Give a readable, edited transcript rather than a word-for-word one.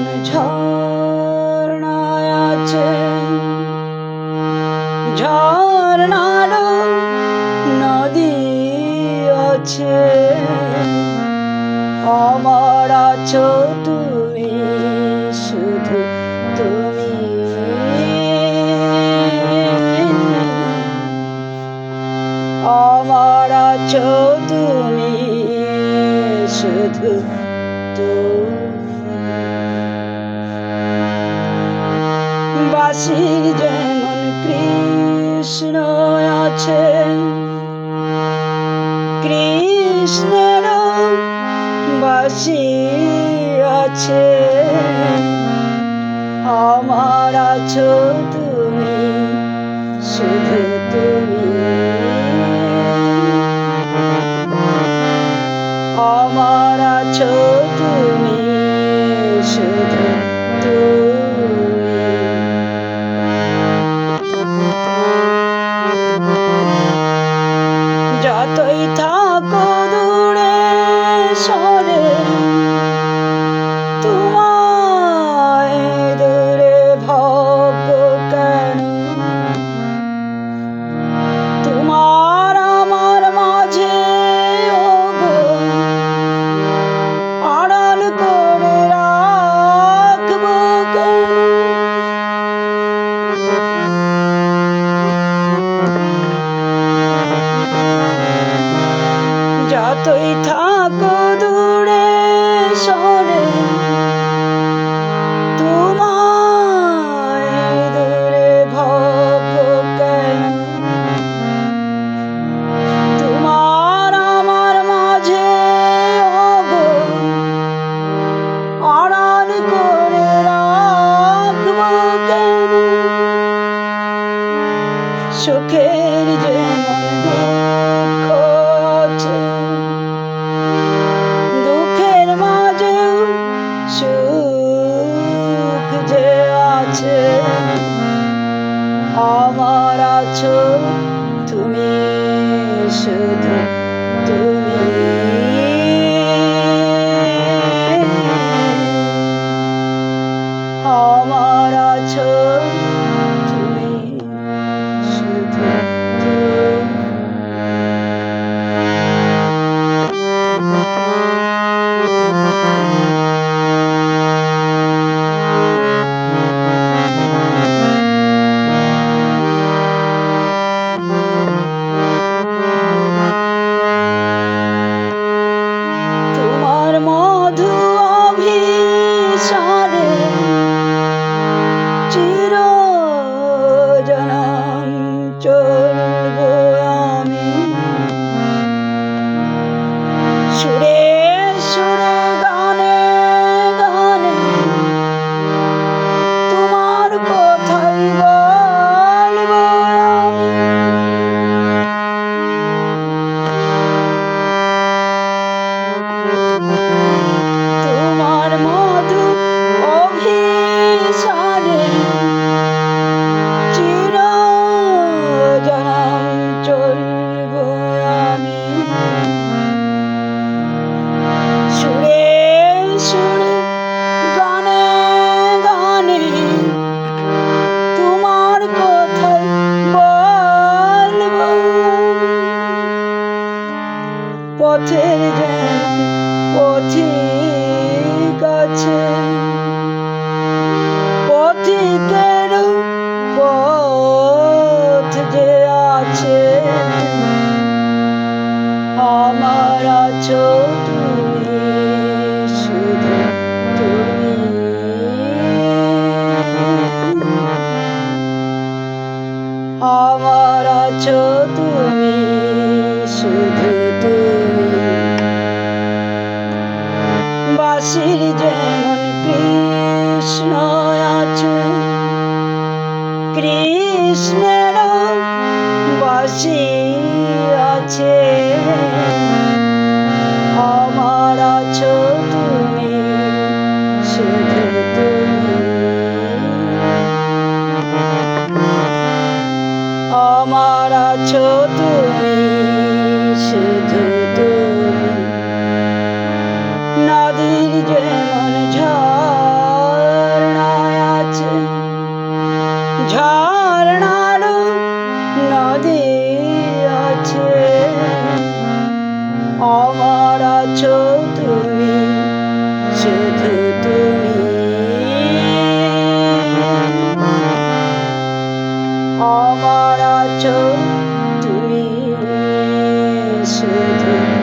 যেমন ঝর্ণায় আছে, ঝর্ণার নদী আছে, আমার আছো তুমি, শুধু তুমি। আমার আছো তুমি, শুধু তুমি। বাঁশির যেমন কৃষ্ণ আছে, কৃষ্ণের বাঁশি আছে, আমার আছো তুমি, শুধু তুমি। আমার আছো তুমি, শুধু তুমি। যতই থাকো দূরে সরে, তোমায় দূরে ভাববো কেন? তোমার আমার মাঝে ওগো আড়াল করে রাখবো কেন? যতই থাকো দূরে সরে, তোমায় দূরে ভাববো কেন? তোমার আমার মাঝে ওগো আড়াল করে রাখবো কেন? সুখের যেমন দুঃখ আছে, দুঃখের মাঝেও সুখ যে আছে, আমার আছো তুমি, শুধু তুমি। আমার আছো তুমি, শুধু তুমি। তোমার মধু অভিসারে চিরজনম চলবো আমি, সুরে সুরে গানে গানে তোমার কথাই বলবো আমি। তোমার মধু অভিসারে চিরজনম চলবো আমি, সুরে সুরে গানে গানে তোমার কথাই বলবো আমি। পথের যেমন পথিক আছে, পথিকের পথ যে আছে, আমার আছো তুমি, শুধু তুমি। আমার আছো তুমি, শুধু তুমি। বাঁশির যেমন কৃষ্ণ আছে, কৃষ্ণের বাঁশি আছে, আমার আছো তুমি, শুধু তুমি। আমার আছো তুমি, শুধু তুমি। নদীর যেমন ঝড় শুধু